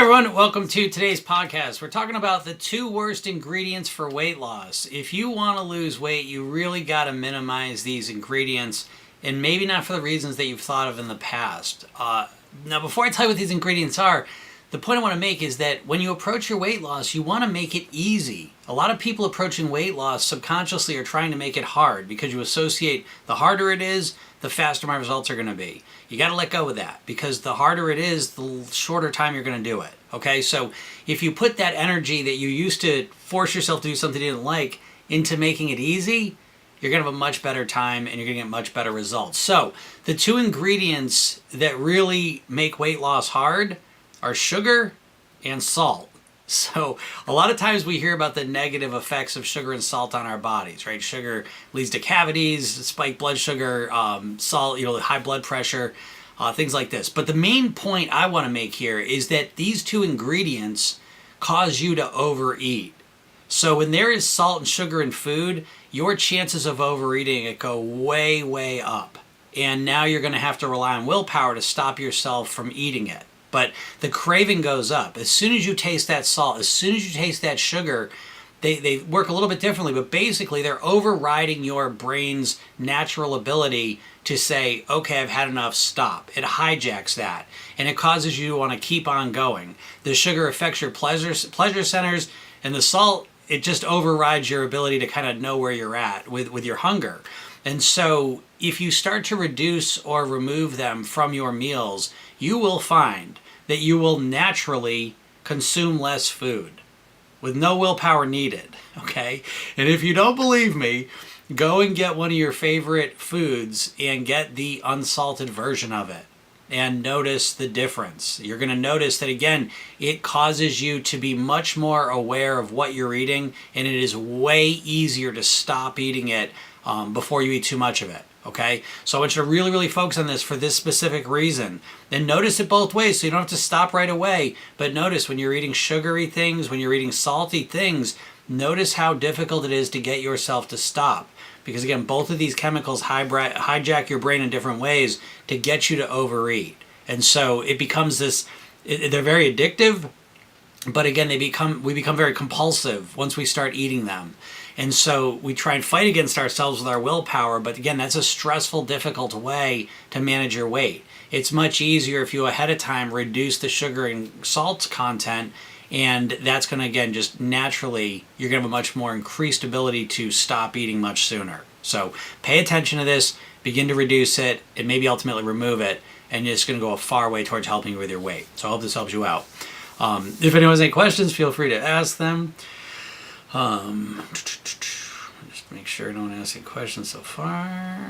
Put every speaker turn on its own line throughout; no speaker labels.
everyone, welcome to today's podcast. We're talking about the 2 worst ingredients for weight loss. If you want to lose weight, you really got to minimize these ingredients, and maybe not for the reasons that you've thought of in the past. Now, before I tell you what these ingredients are, the point I want to make is that when you approach your weight loss, you want to make it easy. A lot of people approaching weight loss subconsciously are trying to make it hard because you associate the harder it is, the faster my results are going to be. You got to let go of that because the harder it is, the shorter time you're going to do it. Okay, so if you put that energy that you used to force yourself to do something you didn't like into making it easy, you're going to have a much better time and you're going to get much better results. So the 2 ingredients that really make weight loss hard are sugar and salt. So a lot of times we hear about the negative effects of sugar and salt on our bodies, right? Sugar leads to cavities, spiked blood sugar, salt, high blood pressure, things like this. But the main point I want to make here is that these 2 ingredients cause you to overeat. So when there is salt and sugar in food, your chances of overeating it go way, way up. And now you're going to have to rely on willpower to stop yourself from eating it. But the craving goes up. As soon as you taste that salt, as soon as you taste that sugar, they work a little bit differently, but basically they're overriding your brain's natural ability to say, okay, I've had enough, stop. It hijacks that, and it causes you to want to keep on going. The sugar affects your pleasure centers, and the salt, it just overrides your ability to kind of know where you're at with your hunger. And so if you start to reduce or remove them from your meals, you will find that you will naturally consume less food with no willpower needed, okay? And if you don't believe me, go and get one of your favorite foods and get the unsalted version of it and notice the difference. You're going to notice that, again, it causes you to be much more aware of what you're eating, and it is way easier to stop eating it before you eat too much of it. Okay, so I want you to really, really focus on this for this specific reason. And notice it both ways, so you don't have to stop right away. But notice when you're eating sugary things, when you're eating salty things, notice how difficult it is to get yourself to stop. Because again, both of these chemicals hijack your brain in different ways to get you to overeat. And so it becomes this, they're very addictive, but again, we become very compulsive once we start eating them. And so we try and fight against ourselves with our willpower, but again, that's a stressful, difficult way to manage your weight. It's much easier if you ahead of time reduce the sugar and salt content, and that's going to, again, just naturally, you're going to have a much more increased ability to stop eating much sooner. So pay attention to this, begin to reduce it, and maybe ultimately remove it, and it's going to go a far way towards helping you with your weight. So I hope this helps you out. If anyone has any questions, feel free to ask them. Just make sure no one asks any questions so far.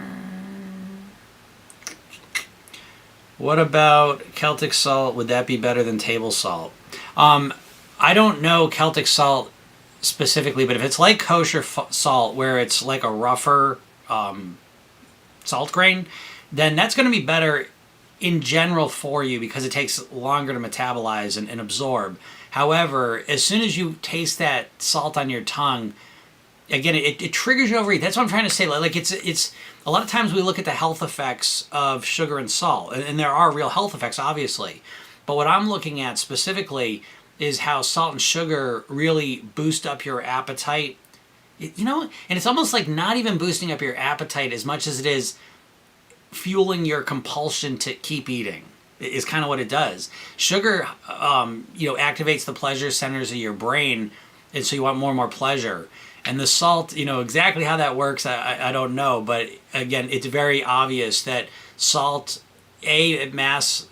What about Celtic salt? Would that be better than table salt? I don't know Celtic salt specifically, but if it's like kosher salt, where it's like a rougher salt grain, then that's going to be better in general for you because it takes longer to metabolize and absorb. However, as soon as you taste that salt on your tongue, again, it triggers you to overeat. That's what I'm trying to say. Like it's a lot of times we look at the health effects of sugar and salt, and there are real health effects, obviously. But what I'm looking at specifically is how salt and sugar really boost up your appetite. And it's almost like not even boosting up your appetite as much as it is fueling your compulsion to keep eating. Is kind of what it does. Sugar, activates the pleasure centers of your brain, and so you want more and more pleasure. And the salt, exactly how that works, I don't know. But again, it's very obvious that salt, it masks,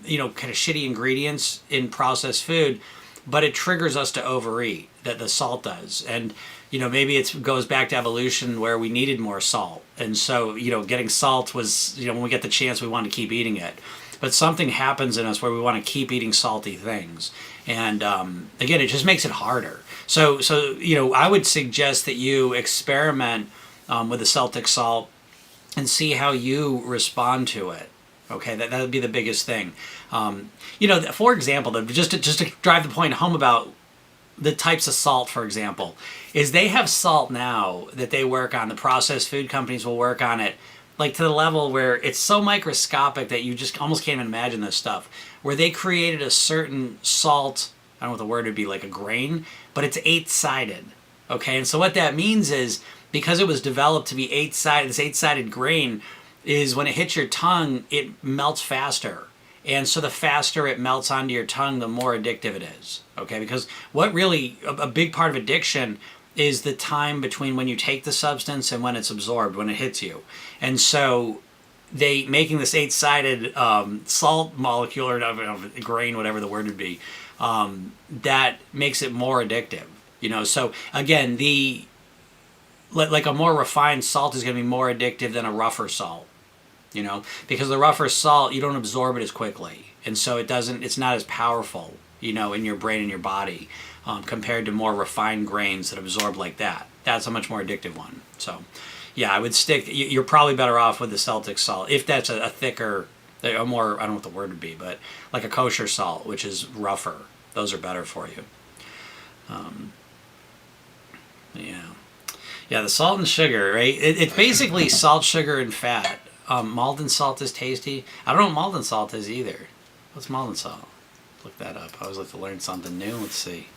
kind of shitty ingredients in processed food, but it triggers us to overeat, that the salt does. And, maybe it goes back to evolution where we needed more salt. And so, getting salt was, when we get the chance, we want to keep eating it. But something happens in us where we want to keep eating salty things. And again, it just makes it harder. So I would suggest that you experiment with the Celtic salt and see how you respond to it. Okay, that would be the biggest thing. For example, just to drive the point home about the types of salt, for example, is they have salt now that they work on. The processed food companies will work on it like to the level where it's so microscopic that you just almost can't even imagine this stuff, where they created a certain salt, I don't know what the word would be, like a grain, but it's 8-sided. Okay, and so what that means is, because it was developed to be 8-sided, this 8-sided grain is when it hits your tongue, it melts faster. And so the faster it melts onto your tongue, the more addictive it is. Okay, because what really, a big part of addiction is the time between when you take the substance and when it's absorbed, when it hits you. And so they making this 8-sided salt molecule, or grain, whatever the word would be, that makes it more addictive. So again, like a more refined salt is going to be more addictive than a rougher salt. Because the rougher salt, you don't absorb it as quickly, and so it's not as powerful, in your brain and your body, compared to more refined grains that absorb like that. That's a much more addictive one. So, yeah, I would stick. You're probably better off with the Celtic salt, if that's a thicker, a more, I don't know what the word would be, but like a kosher salt, which is rougher. Those are better for you. Yeah, the salt and sugar, right? It's basically salt, sugar, and fat. Maldon salt is tasty. I don't know what Maldon salt is either. What's Maldon salt? Look that up. I always like to learn something new. Let's see.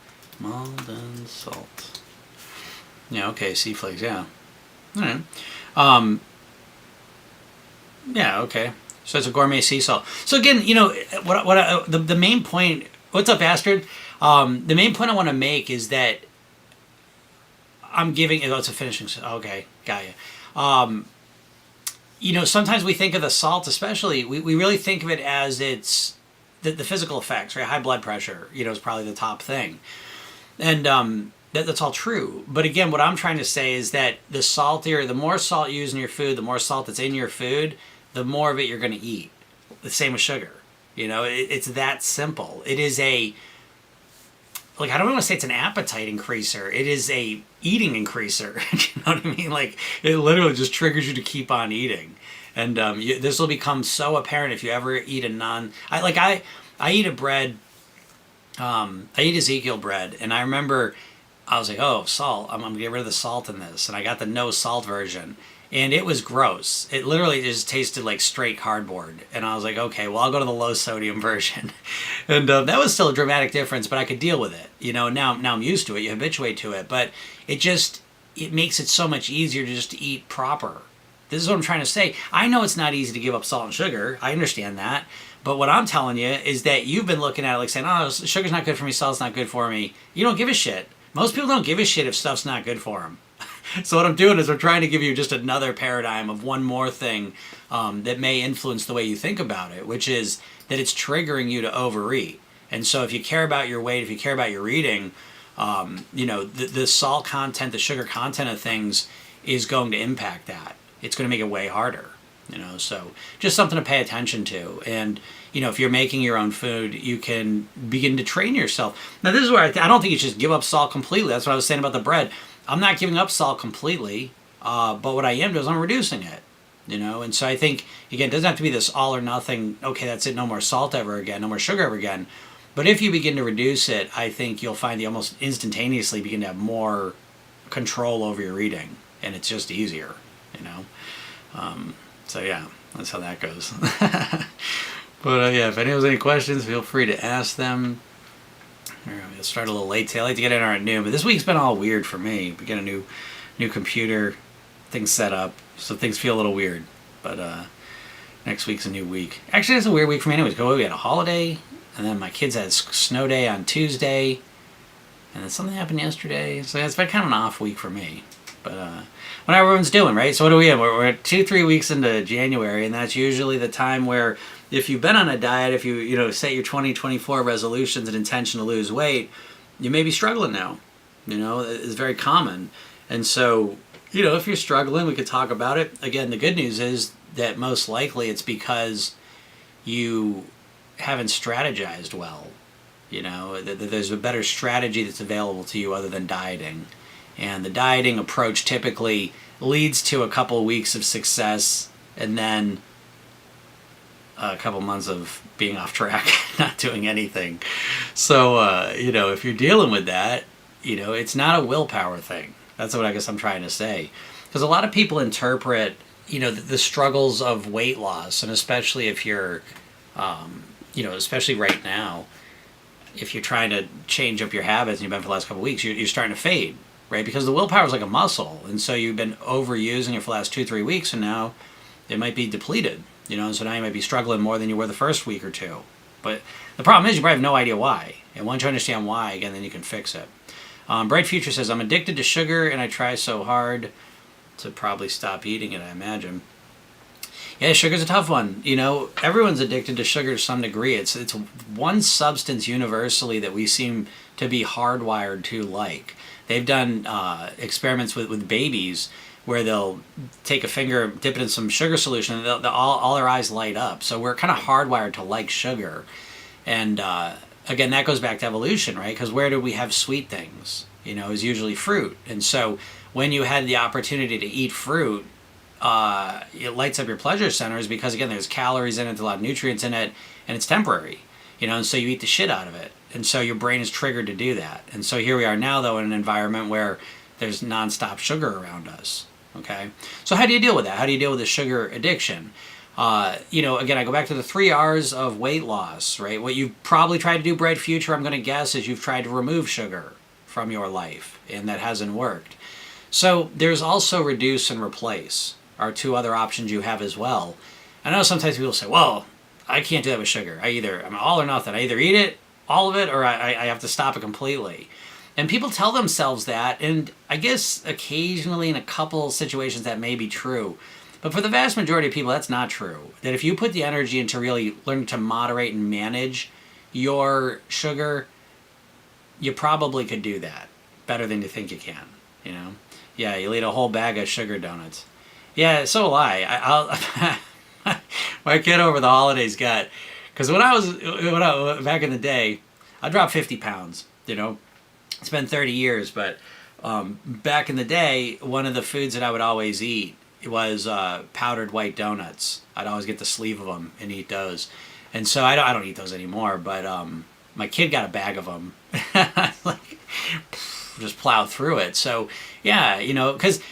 Maldon salt. Yeah, okay, sea flakes, yeah. All right. Yeah, okay. So it's a gourmet sea salt. So again, the main point, what's up, Astrid? The main point I want to make is that I'm giving, it's a finishing, okay, got you. Sometimes we think of the salt, especially, we really think of it as it's the physical effects, right? High blood pressure, is probably the top thing. And that's all true. But again, what I'm trying to say is that the more salt you use in your food, the more salt that's in your food, the more of it you're going to eat. The same with sugar. It's that simple. It is I don't want to say it's an appetite increaser. It is a eating increaser. You know what I mean? Like, it literally just triggers you to keep on eating. And this will become so apparent if you ever eat I eat a bread, I eat Ezekiel bread, and I remember I was like, oh, salt, I'm going to get rid of the salt in this. And I got the no salt version. And it was gross. It literally just tasted like straight cardboard. And I was like, okay, well, I'll go to the low sodium version. And that was still a dramatic difference, but I could deal with it. Now I'm used to it. You habituate to it. But it makes it so much easier to just eat proper. This is what I'm trying to say. I know it's not easy to give up salt and sugar. I understand that. But what I'm telling you is that you've been looking at it like saying, oh, sugar's not good for me, salt's not good for me. You don't give a shit. Most people don't give a shit if stuff's not good for them. So what I'm doing is we're trying to give you just another paradigm of one more thing that may influence the way you think about it, which is that it's triggering you to overeat. And so if you care about your weight, if you care about your eating, the salt content, the sugar content of things is going to impact that. It's going to make it way harder. So just something to pay attention to. And, if you're making your own food, you can begin to train yourself. Now, this is where I don't think you should give up salt completely. That's what I was saying about the bread. I'm not giving up salt completely, but what I am doing is I'm reducing it, And so I think, again, it doesn't have to be this all or nothing, okay, that's it, no more salt ever again, no more sugar ever again. But if you begin to reduce it, I think you'll find you almost instantaneously begin to have more control over your eating, and it's just easier, So yeah, that's how that goes. But yeah, if anyone has any questions, feel free to ask them. We'll start a little late today. I like to get in at noon, but this week's been all weird for me. We get a new computer, things set up, so things feel a little weird. But next week's a new week. Actually, it's a weird week for me anyways. We had a holiday, and then my kids had a snow day on Tuesday, and then something happened yesterday. So it's been kind of an off week for me. But what everyone's doing, right? So what are we in? We're 2-3 weeks into January, and that's usually the time where if you've been on a diet, if you set your 2024 resolutions and intention to lose weight, you may be struggling now. It's very common. And so, if you're struggling, we could talk about it. Again, the good news is that most likely it's because you haven't strategized well. That there's a better strategy that's available to you other than dieting. And the dieting approach typically leads to a couple of weeks of success and then a couple months of being off track, not doing anything. So, if you're dealing with that, it's not a willpower thing. That's what I guess I'm trying to say. Because a lot of people interpret the struggles of weight loss, and especially if you're, especially right now, if you're trying to change up your habits and you've been for the last couple of weeks, you're starting to fade, right? Because the willpower is like a muscle, and so you've been overusing it for the last 2-3 weeks, and now it might be depleted, and so now you might be struggling more than you were the first week or two. But the problem is you probably have no idea why, and once you understand why, again, then you can fix it. Bright Future says, I'm addicted to sugar, and I try so hard to probably stop eating it, I imagine. Yeah, sugar's a tough one. Everyone's addicted to sugar to some degree. It's one substance universally that we seem to be hardwired to like. They've done experiments with babies where they'll take a finger, dip it in some sugar solution, and all their eyes light up. So we're kind of hardwired to like sugar. And again, that goes back to evolution, right? Because where do we have sweet things? Is usually fruit. And so when you had the opportunity to eat fruit, it lights up your pleasure centers because, again, there's calories in it, there's a lot of nutrients in it, and it's temporary, and so you eat the shit out of it. And so your brain is triggered to do that. And so here we are now, though, in an environment where there's nonstop sugar around us, okay? So how do you deal with that? How do you deal with the sugar addiction? Again, I go back to the 3 R's of weight loss, right? What you've probably tried to do, Bright Future, I'm going to guess, is you've tried to remove sugar from your life, and that hasn't worked. So there's also reduce and replace are 2 other options you have as well. I know sometimes people say, well, I can't do that with sugar. I'm all or nothing. I either eat it, all of it, or I have to stop it completely. And people tell themselves that, and I guess occasionally in a couple situations that may be true. But for the vast majority of people, that's not true. That if you put the energy into really learning to moderate and manage your sugar, you probably could do that better than you think you can, Yeah, you'll eat a whole bag of sugar donuts. Yeah, so will I. My kid over the holidays got, because when I was back in the day, I dropped 50 pounds. It's been 30 years, but back in the day, one of the foods that I would always eat was powdered white donuts. I'd always get the sleeve of them and eat those. And so I don't eat those anymore, but my kid got a bag of them. Just plow through it. So yeah, because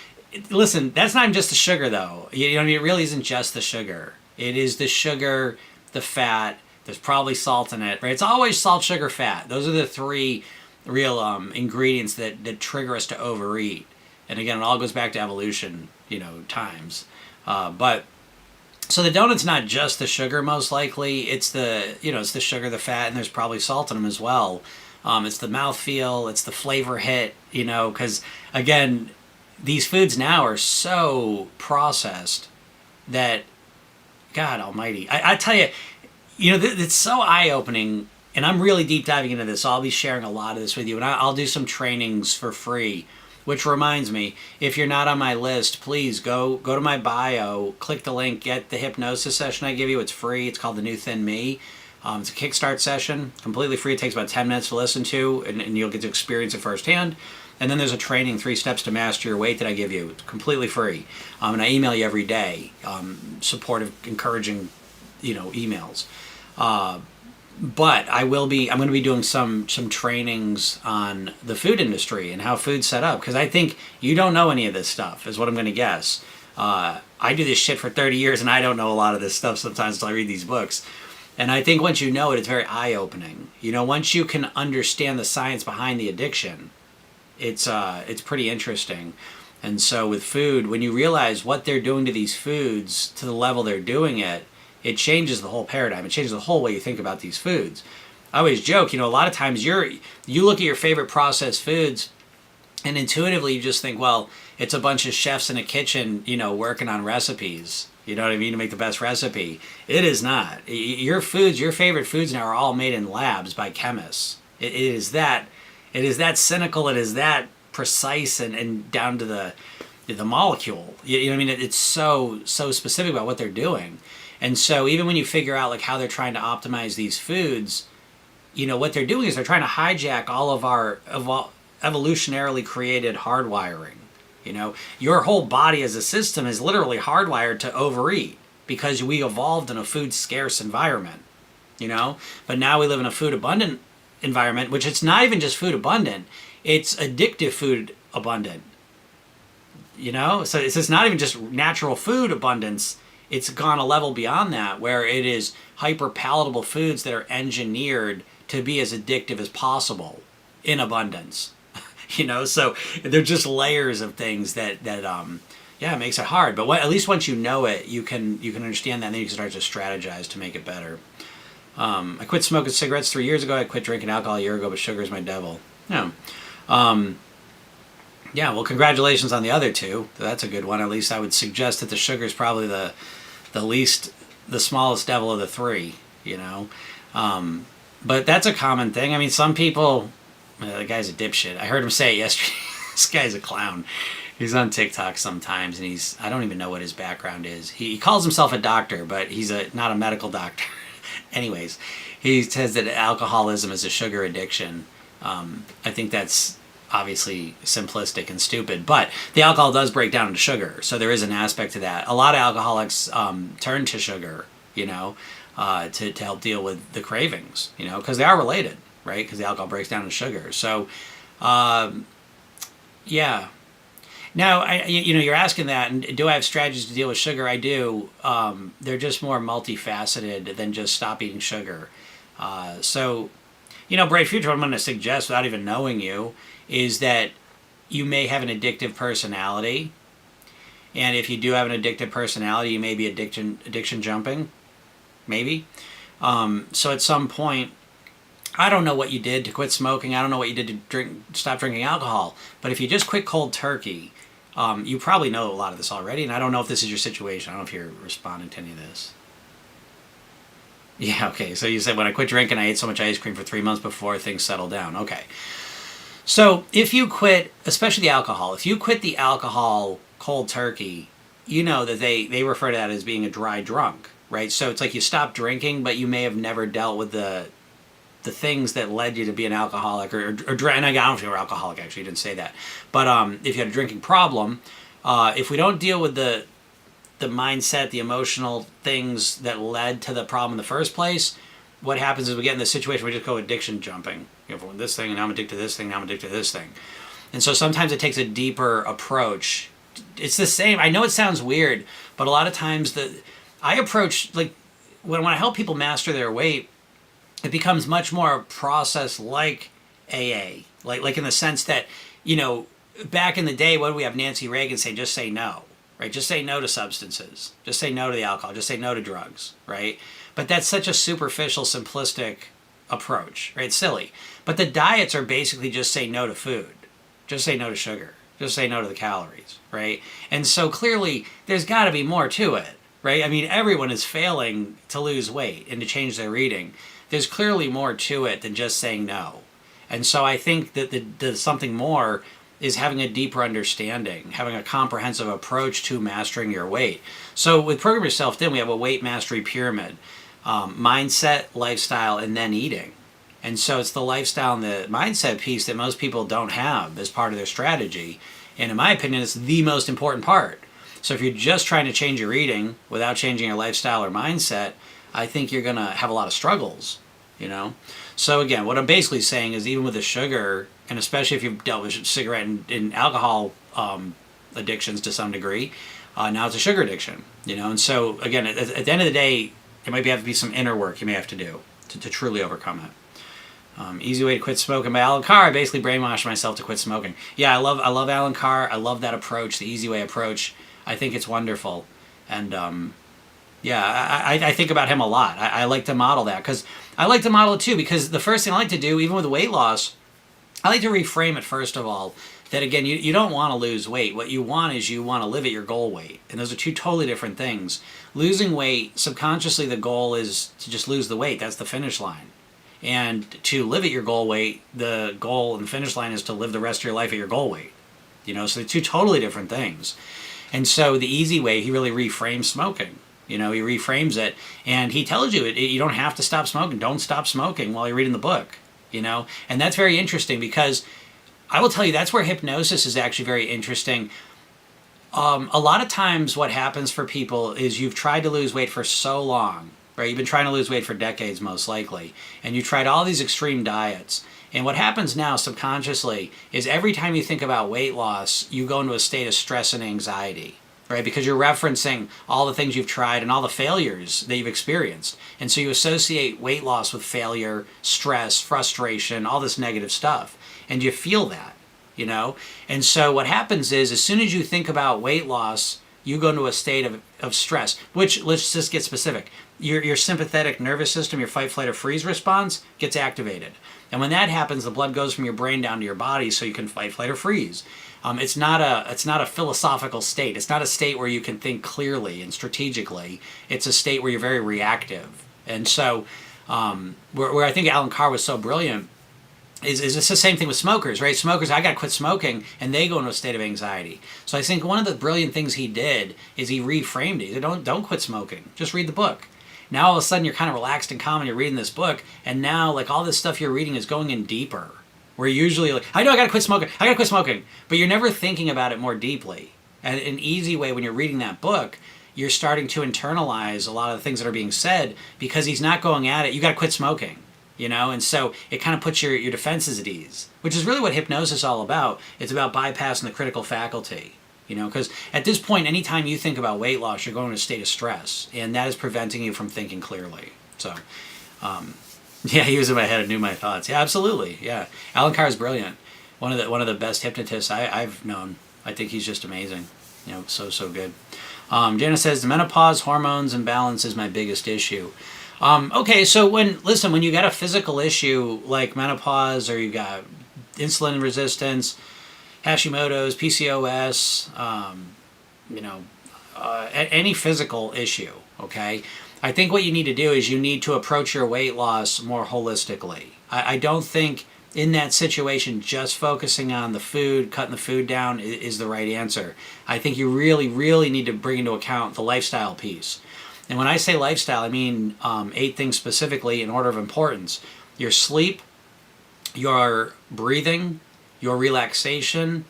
listen, that's not even just the sugar, though. It really isn't just the sugar. It is the sugar, the fat. There's probably salt in it, right? It's always salt, sugar, fat. Those are the 3 real ingredients that trigger us to overeat. And again, it all goes back to evolution, times. But so the donut's not just the sugar, most likely. It's it's the sugar, the fat, and there's probably salt in them as well. It's the mouthfeel. It's the flavor hit. Because again, these foods now are so processed that, God almighty, I tell you, it's so eye-opening, and I'm really deep diving into this. So I'll be sharing a lot of this with you, and I'll do some trainings for free, which reminds me, if you're not on my list, please go to my bio, click the link, get the hypnosis session I give you. It's free. It's called The New Thin Me. It's a kickstart session, completely free. It takes about 10 minutes to listen to, and you'll get to experience it firsthand. And then there's a training, 3 Steps to Master Your Weight, that I give you. It's completely free. And I email you every day, supportive, encouraging, emails. But I'm going to be doing some trainings on the food industry and how food's set up, because I think you don't know any of this stuff, is what I'm going to guess. I do this shit for 30 years, and I don't know a lot of this stuff sometimes until I read these books. And I think once you know it, it's very eye-opening. Once you can understand the science behind the addiction, it's pretty interesting. And so with food, when you realize what they're doing to these foods to the level they're doing it, it changes the whole paradigm. It changes the whole way you think about these foods. I always joke, a lot of times you look at your favorite processed foods, and intuitively you just think, well, it's a bunch of chefs in a kitchen, working on recipes. You know what I mean? To make the best recipe. It is not. Your favorite foods now are all made in labs by chemists. It is that cynical. It is that precise and down to the molecule. You know what I mean? It's so specific about what they're doing. And so even when you figure out how they're trying to optimize these foods, what they're doing is they're trying to hijack all of our evolutionarily created hardwiring. Your whole body as a system is literally hardwired to overeat because we evolved in a food scarce environment, but now we live in a food abundant environment, which it's not even just food abundant, it's addictive food abundant. You know, so it's not even just natural food abundance. It's gone a level beyond that, where it is hyper palatable foods that are engineered to be as addictive as possible in abundance. You know, so they're just layers of things that yeah, it makes it hard. But at least once you know it, you can understand that, and then you can start to strategize to make it better. I quit smoking cigarettes 3 years ago. I quit drinking alcohol a year ago, but sugar is my devil. Yeah. Yeah, well, congratulations on the other two. That's a good one. At least I would suggest that the sugar is probably the smallest devil of the three, you know. But that's a common thing. I mean, some people, the guy's a dipshit. I heard him say it yesterday. This guy's a clown. He's on TikTok sometimes, and I don't even know what his background is. He calls himself a doctor, but he's not a medical doctor. Anyways, he says that alcoholism is a sugar addiction. I think that's obviously simplistic and stupid, but the alcohol does break down into sugar, so there is an aspect to that. A lot of alcoholics turn to sugar, you know, to help deal with the cravings, you know, because they are related, right? Because the alcohol breaks down into sugar. So, yeah. Now, you're asking that, and do I have strategies to deal with sugar? I do. They're just more multifaceted than just stop eating sugar. So, you know, Bright Future, what I'm going to suggest without even knowing you is that you may have an addictive personality. And if you do have an addictive personality, you may be addiction jumping. Maybe. So at some point, I don't know what you did to quit smoking. I don't know what you did to stop drinking alcohol. But if you just quit cold turkey, you probably know a lot of this already. And I don't know if this is your situation. I don't know if you're responding to any of this. Yeah, okay. So you said, when I quit drinking, I ate so much ice cream for 3 months before things settled down. Okay. So if you quit, especially the alcohol, if you quit the alcohol cold turkey, you know that they refer to that as being a dry drunk, right? So it's like you stopped drinking, but you may have never dealt with the things that led you to be an alcoholic, and I don't know if you were alcoholic, actually, you didn't say that. But if you had a drinking problem, if we don't deal with the mindset, the emotional things that led to the problem in the first place, what happens is we get in this situation where we just go addiction jumping. You know, this thing, and now I'm addicted to this thing, now I'm addicted to this thing. And so sometimes it takes a deeper approach. It's the same. I know it sounds weird, but a lot of times I approach, like, when I help people master their weight, it becomes much more a process like AA. Like in the sense that, you know, back in the day, what do we have Nancy Reagan say? Just say no, right? Just say no to substances. Just say no to the alcohol. Just say no to drugs, right? But that's such a superficial, simplistic approach, right? It's silly. But the diets are basically just say no to food. Just say no to sugar. Just say no to the calories, right? And so clearly there's got to be more to it, right? I mean, everyone is failing to lose weight and to change their eating. There's clearly more to it than just saying no. And so I think that the something more is having a deeper understanding, having a comprehensive approach to mastering your weight. So with Program Yourself Thin, we have a weight mastery pyramid. Mindset, lifestyle, and then eating. And so it's the lifestyle and the mindset piece that most people don't have as part of their strategy. And in my opinion, it's the most important part. So if you're just trying to change your eating without changing your lifestyle or mindset, I think you're going to have a lot of struggles, you know? So again, what I'm basically saying is, even with the sugar, and especially if you've dealt with cigarette and alcohol addictions to some degree, now it's a sugar addiction, you know? And so again, at the end of the day, there might have to be some inner work you may have to do to truly overcome it. Easy way to quit smoking by Alan Carr. I basically brainwashed myself to quit smoking. Yeah, I love Alan Carr. I love that approach, the easy way approach. I think it's wonderful. And yeah, I think about him a lot. I like to model that, because I like to model it too, because the first thing I like to do, even with weight loss, I like to reframe it first of all, that again, you don't want to lose weight. What you want is you want to live at your goal weight. And those are two totally different things. Losing weight, subconsciously the goal is to just lose the weight. That's the finish line. And to live at your goal weight, the goal and the finish line is to live the rest of your life at your goal weight. You know, so they're two totally different things. And so the easy way, he really reframes smoking. You know, he reframes it, and he tells you you don't have to stop smoking. Don't stop smoking while you're reading the book, you know? And that's very interesting, because I will tell you, that's where hypnosis is actually very interesting. A lot of times what happens for people is you've tried to lose weight for so long, right? You've been trying to lose weight for decades, most likely. And you've tried all these extreme diets. And what happens now subconsciously is every time you think about weight loss, you go into a state of stress and anxiety, right? Because you're referencing all the things you've tried and all the failures that you've experienced. And so you associate weight loss with failure, stress, frustration, all this negative stuff. And you feel that, you know? And so what happens is as soon as you think about weight loss, you go into a state of stress, which, let's just get specific. Your sympathetic nervous system, your fight, flight, or freeze response gets activated. And when that happens, the blood goes from your brain down to your body so you can fight, flight, or freeze. It's not a philosophical state. It's not a state where you can think clearly and strategically. It's a state where you're very reactive. And so where I think Alan Carr was so brilliant is it's the same thing with smokers, right? Smokers, I got to quit smoking, and they go into a state of anxiety. So I think one of the brilliant things he did is he reframed it. He said, don't quit smoking. Just read the book. Now all of a sudden you're kind of relaxed and calm and you're reading this book, and now like all this stuff you're reading is going in deeper. Where usually like, I know I got to quit smoking, but you're never thinking about it more deeply. And an easy way when you're reading that book, you're starting to internalize a lot of the things that are being said because he's not going at it. You got to quit smoking. You know, and so it kind of puts your defenses at ease, which is really what hypnosis is all about. It's about bypassing the critical faculty, you know, because at this point, anytime you think about weight loss, you're going to a state of stress, and that is preventing you from thinking clearly. So, yeah, he was in my head and knew my thoughts. Yeah, absolutely. Yeah. Alan Carr is brilliant. One of the best hypnotists I've known. I think he's just amazing. You know, so good. Jana says, the menopause, hormones, imbalance is my biggest issue. Okay, so when you got a physical issue like menopause, or you got insulin resistance, Hashimoto's, PCOS, any physical issue, okay, I think what you need to do is you need to approach your weight loss more holistically. I don't think in that situation just focusing on the food, cutting the food down is the right answer. I think you really, really need to bring into account the lifestyle piece. And when I say lifestyle, I mean 8 things specifically in order of importance. Your sleep, your breathing, your relaxation.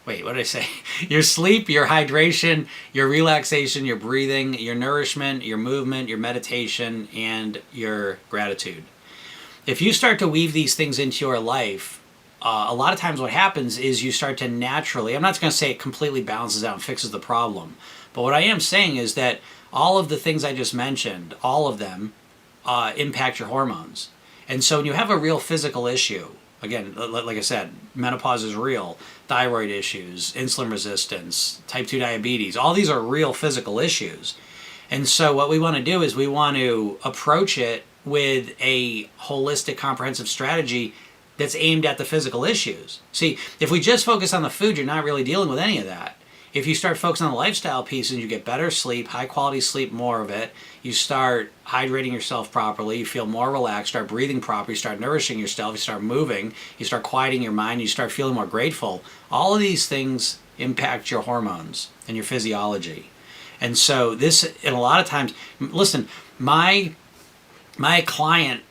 Wait, what did I say? Your sleep, your hydration, your relaxation, your breathing, your nourishment, your movement, your meditation, and your gratitude. If you start to weave these things into your life, a lot of times what happens is you start to naturally, I'm not going to say it completely balances out and fixes the problem, but what I am saying is that all of the things I just mentioned, all of them impact your hormones. And so when you have a real physical issue, again, like I said, menopause is real, thyroid issues, insulin resistance, type 2 diabetes, all these are real physical issues. And so what we want to do is we want to approach it with a holistic, comprehensive strategy that's aimed at the physical issues. See, if we just focus on the food, you're not really dealing with any of that. If you start focusing on the lifestyle piece and you get better sleep, high quality sleep, more of it, you start hydrating yourself properly, you feel more relaxed, start breathing properly, you start nourishing yourself, you start moving, you start quieting your mind, you start feeling more grateful. All of these things impact your hormones and your physiology. And so this, and a lot of times, listen, my client,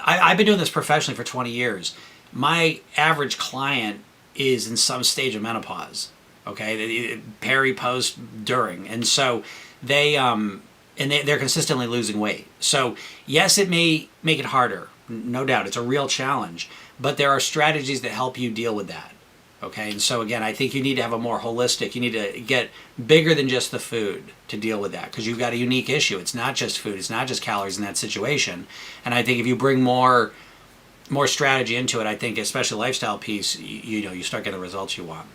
I've been doing this professionally for 20 years. My average client is in some stage of menopause. Okay, peri, post, during, and so they're consistently losing weight. So yes, it may make it harder, no doubt. It's a real challenge, but there are strategies that help you deal with that. Okay, and so again, I think you need to have a more holistic. You need to get bigger than just the food to deal with that because you've got a unique issue. It's not just food. It's not just calories in that situation. And I think if you bring more strategy into it, I think especially the lifestyle piece, you start getting the results you want.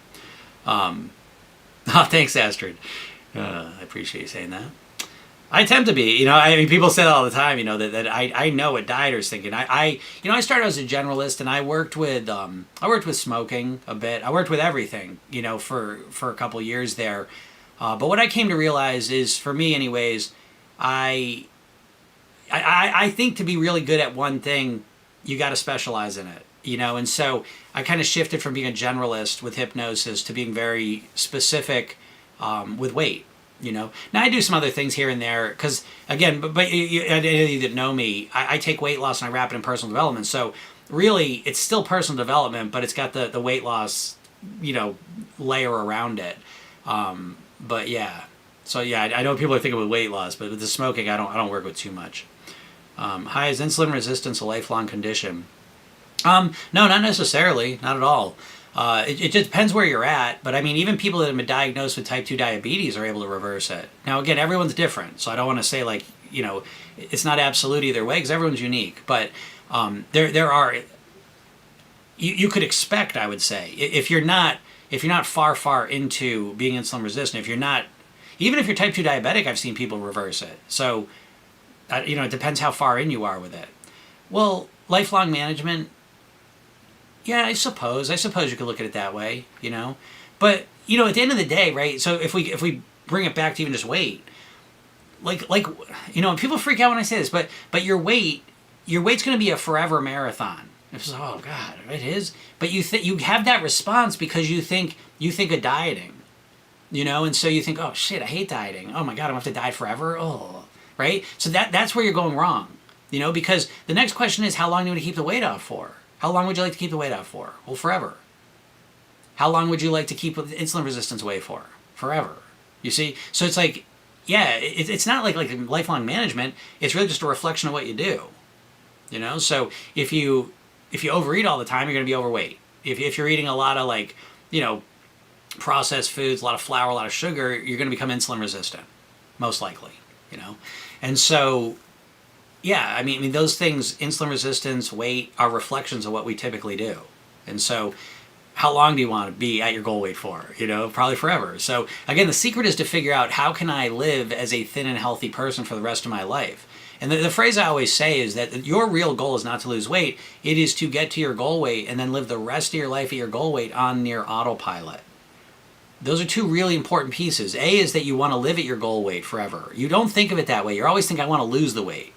Thanks, Astrid. I appreciate you saying that. I tend to be, I mean, people say that all the time, that I know what dieters thinking. I started as a generalist, and I worked with smoking a bit. I worked with everything, for a couple years there. But what I came to realize is, for me, anyways, I think to be really good at one thing, you got to specialize in it. And so I kind of shifted from being a generalist with hypnosis to being very specific with weight. Now I do some other things here and there because, again, but any of you that know me, I take weight loss and I wrap it in personal development. So really, it's still personal development, but it's got the weight loss, layer around it. But yeah, so yeah, I know people are thinking with weight loss, but with the smoking, I don't work with too much. Hi, is insulin resistance a lifelong condition? No, not necessarily, not at all. It just depends where you're at. But I mean, even people that have been diagnosed with type 2 diabetes are able to reverse it. Now, again, everyone's different. So I don't want to say like, it's not absolute either way because everyone's unique. But there are, you could expect, I would say, if you're not far into being insulin resistant, if you're not, even if you're type 2 diabetic, I've seen people reverse it. So, it depends how far in you are with it. Well, lifelong management, yeah, I suppose you could look at it that way, But, at the end of the day, right, so if we bring it back to even just weight, like people freak out when I say this, but your weight's going to be a forever marathon. It's like, oh God, it is. But you have that response because you think of dieting, and so you think, oh shit, I hate dieting. Oh my God, I'm gonna have to diet forever. Oh, right. So that's where you're going wrong, because the next question is, how long do you want to keep the weight off for? How long would you like to keep the weight off for? Well, forever. How long would you like to keep insulin resistance away for? Forever. You see? So it's like, yeah, it's not like lifelong management. It's really just a reflection of what you do. So if you overeat all the time, you're going to be overweight. If you're eating a lot of processed foods, a lot of flour, a lot of sugar, you're going to become insulin resistant, most likely, And so, yeah, I mean those things, insulin resistance, weight, are reflections of what we typically do. And so how long do you want to be at your goal weight for? Probably forever. So again, the secret is to figure out, how can I live as a thin and healthy person for the rest of my life? And the phrase I always say is that your real goal is not to lose weight. It is to get to your goal weight and then live the rest of your life at your goal weight on near autopilot. Those are two really important pieces. A is that you want to live at your goal weight forever. You don't think of it that way. You always think, I want to lose the weight.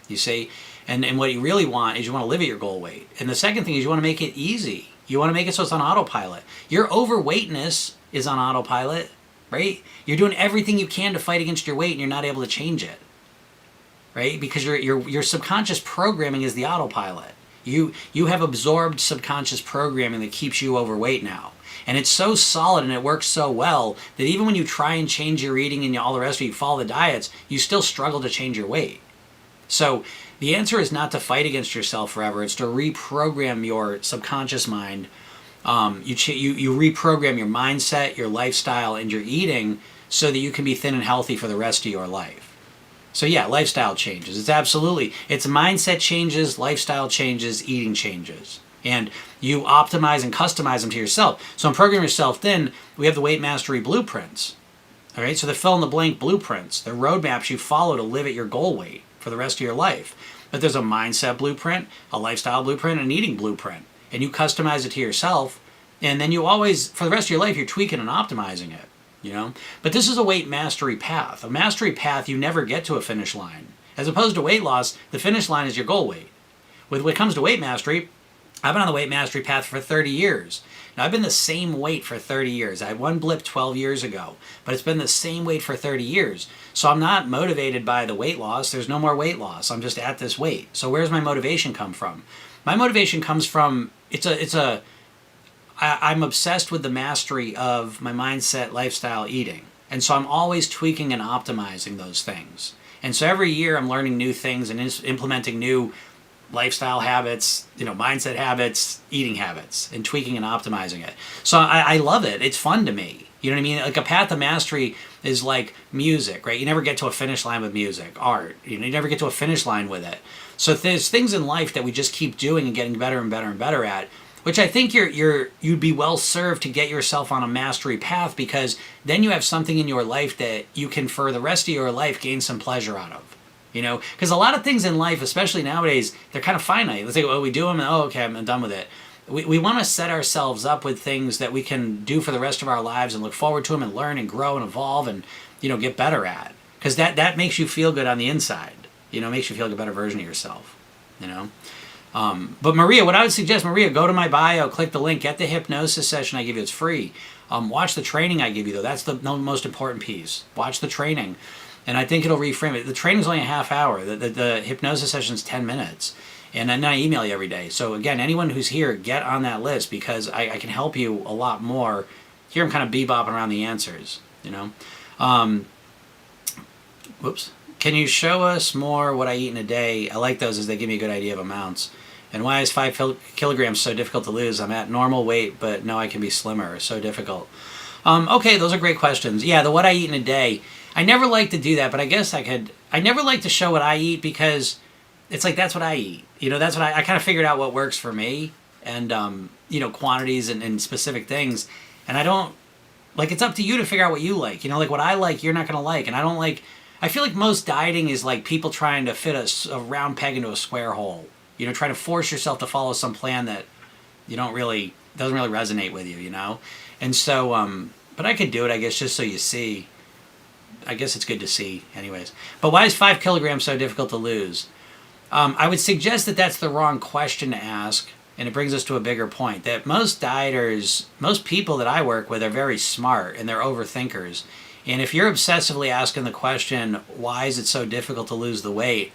You see? And what you really want is you want to live at your goal weight. And the second thing is you want to make it easy. You want to make it so it's on autopilot. Your overweightness is on autopilot, right? You're doing everything you can to fight against your weight and you're not able to change it. Right? Because your subconscious programming is the autopilot. You have absorbed subconscious programming that keeps you overweight now. And it's so solid and it works so well that even when you try and change your eating and all the rest of it, you follow the diets, you still struggle to change your weight. So the answer is not to fight against yourself forever. It's to reprogram your subconscious mind. You reprogram your mindset, your lifestyle, and your eating so that you can be thin and healthy for the rest of your life. So yeah, lifestyle changes. It's mindset changes, lifestyle changes, eating changes. And you optimize and customize them to yourself. So in Program Yourself Thin, we have the Weight Mastery Blueprints. All right, so the fill-in-the-blank blueprints. They're roadmaps you follow to live at your goal weight for the rest of your life. But there's a mindset blueprint, a lifestyle blueprint, and an eating blueprint. And you customize it to yourself. And then you always, for the rest of your life, you're tweaking and optimizing it. But this is a weight mastery path. A mastery path, you never get to a finish line. As opposed to weight loss, the finish line is your goal weight. When it comes to weight mastery, I've been on the weight mastery path for 30 years. Now, I've been the same weight for 30 years. I had one blip 12 years ago, but it's been the same weight for 30 years. So I'm not motivated by the weight loss. There's no more weight loss. I'm just at this weight. So where's my motivation come from? My motivation comes from, I'm obsessed with the mastery of my mindset, lifestyle, eating. And so I'm always tweaking and optimizing those things. And so every year I'm learning new things and implementing new lifestyle habits, mindset habits, eating habits, and tweaking and optimizing it. So I love it. It's fun to me. You know what I mean? Like a path to mastery is like music, right? You never get to a finish line with music, art. You never get to a finish line with it. So there's things in life that we just keep doing and getting better and better and better at, which I think you'd be well served to get yourself on a mastery path, because then you have something in your life that you can, for the rest of your life, gain some pleasure out of. Because a lot of things in life, especially nowadays, they're kind of finite. Let's say, oh, we do them, and okay, I'm done with it. We want to set ourselves up with things that we can do for the rest of our lives and look forward to them and learn and grow and evolve and, get better at. Because that makes you feel good on the inside. Makes you feel like a better version of yourself. But Maria, what I would suggest, go to my bio, click the link, get the hypnosis session I give you. It's free. Watch the training I give you, though. That's the most important piece. Watch the training. And I think it'll reframe it. The training's only a half hour. The hypnosis session's 10 minutes. And then I email you every day. So again, anyone who's here, get on that list, because I can help you a lot more. Here I'm kind of bebopping around the answers, Whoops. Can you show us more what I eat in a day? I like those, as they give me a good idea of amounts. And why is 5 kilograms so difficult to lose? I'm at normal weight, but no, I can be slimmer. So difficult. Okay, those are great questions. Yeah, the what I eat in a day. I never like to do that, but I guess I could. I never like to show what I eat because it's like that's what I eat. That's what I kind of figured out what works for me, and quantities and specific things. And I don't like. It's up to you to figure out what you like. Like what I like, you're not gonna like, and I don't like. I feel like most dieting is like people trying to fit a round peg into a square hole. Trying to force yourself to follow some plan that doesn't really resonate with you. And so, but I could do it, I guess, just so you see. I guess it's good to see, anyways. But why is 5 kilograms so difficult to lose? I would suggest that that's the wrong question to ask, and it brings us to a bigger point. That most dieters, most people that I work with are very smart, and they're overthinkers. And if you're obsessively asking the question, why is it so difficult to lose the weight,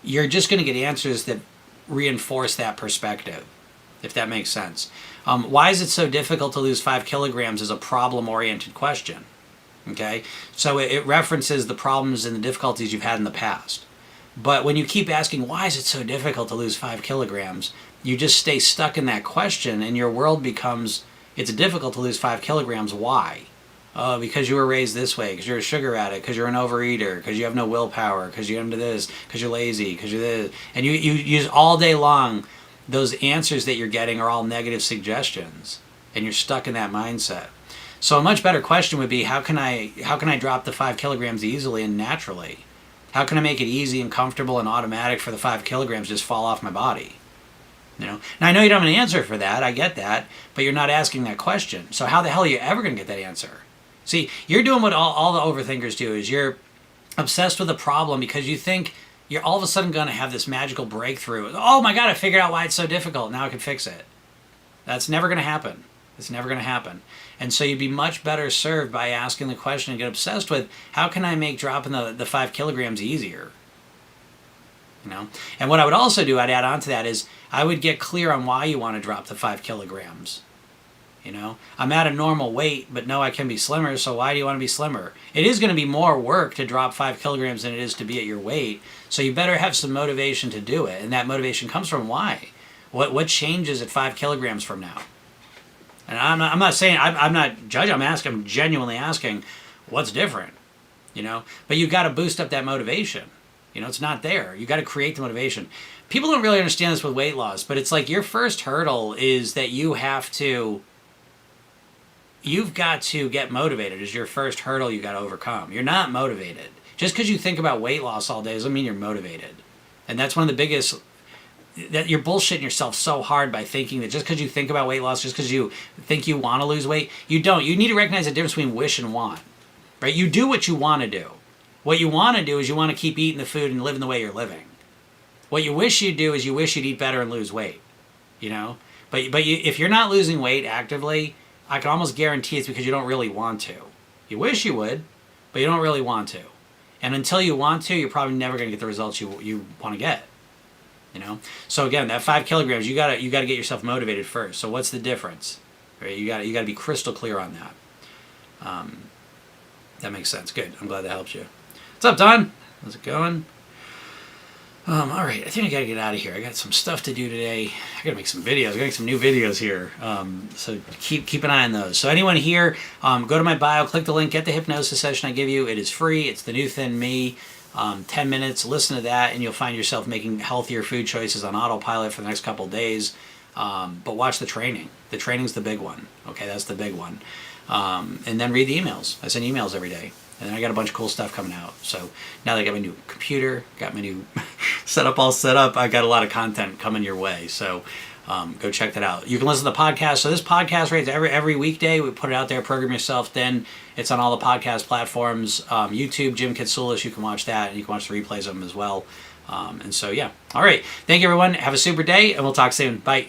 you're just going to get answers that reinforce that perspective, if that makes sense. Why is it so difficult to lose 5 kilograms is a problem-oriented question. Okay? So it references the problems and the difficulties you've had in the past. But when you keep asking, why is it so difficult to lose 5 kilograms, you just stay stuck in that question, and your world becomes, it's difficult to lose 5 kilograms. Why? Because you were raised this way, because you're a sugar addict, because you're an overeater, because you have no willpower, because you're into this, because you're lazy, because you're this. And you use all day long, those answers that you're getting are all negative suggestions, and you're stuck in that mindset. So a much better question would be, how can I drop the 5 kilograms easily and naturally? How can I make it easy and comfortable and automatic for the 5 kilograms to just fall off my body? Now I know you don't have an answer for that, I get that, but you're not asking that question. So how the hell are you ever going to get that answer? See, you're doing what all the overthinkers do, is you're obsessed with a problem because you think you're all of a sudden going to have this magical breakthrough. Oh my God, I figured out why it's so difficult. Now I can fix it. That's never going to happen. It's never going to happen. And so you'd be much better served by asking the question and get obsessed with, how can I make dropping the 5 kilograms easier? And what I would also do, I'd add on to that, is I would get clear on why you want to drop the 5 kilograms. I'm at a normal weight, but no, I can be slimmer, so why do you want to be slimmer? It is going to be more work to drop 5 kilograms than it is to be at your weight, so you better have some motivation to do it, and that motivation comes from why. What changes at 5 kilograms from now? And I'm not saying, I'm not judging, I'm genuinely asking, what's different? But you've got to boost up that motivation. It's not there. You've got to create the motivation. People don't really understand this with weight loss, but it's like your first hurdle is that you've got to get motivated is your first hurdle you got to overcome. You're not motivated. Just because you think about weight loss all day doesn't mean you're motivated. And that's one of the biggest, that you're bullshitting yourself so hard by thinking that just because you think about weight loss, just because you think you want to lose weight, you don't. You need to recognize the difference between wish and want. Right? You do what you want to do. What you want to do is you want to keep eating the food and living the way you're living. What you wish you'd do is you wish you'd eat better and lose weight. But if you're not losing weight actively, I can almost guarantee it's because you don't really want to. You wish you would, but you don't really want to. And until you want to, you're probably never going to get the results you want to get. So again, that 5 kilograms, you gotta get yourself motivated first. So what's the difference? Right? You gotta be crystal clear on that. That makes sense. Good. I'm glad that helps you. What's up, Don? How's it going? All right, I think I gotta get out of here. I got some stuff to do today. I gotta make some videos. I gotta make some new videos here. So keep an eye on those. So anyone here, go to my bio, click the link, get the hypnosis session I give you. It is free. It's the new thin me. 10 minutes, listen to that, and you'll find yourself making healthier food choices on autopilot for the next couple of days. But watch the training. The training's the big one. Okay, that's the big one. And then read the emails. I send emails every day. And then I got a bunch of cool stuff coming out. So now that I got my new computer, got my new setup all set up, I got a lot of content coming your way. So go check that out. You can listen to the podcast. So this podcast, right, every weekday, we put it out there, Program Yourself Thin. It's on all the podcast platforms. YouTube, Jim Katsoulis, you can watch that, and you can watch the replays of them as well. And so, yeah. All right. Thank you, everyone. Have a super day, and we'll talk soon. Bye.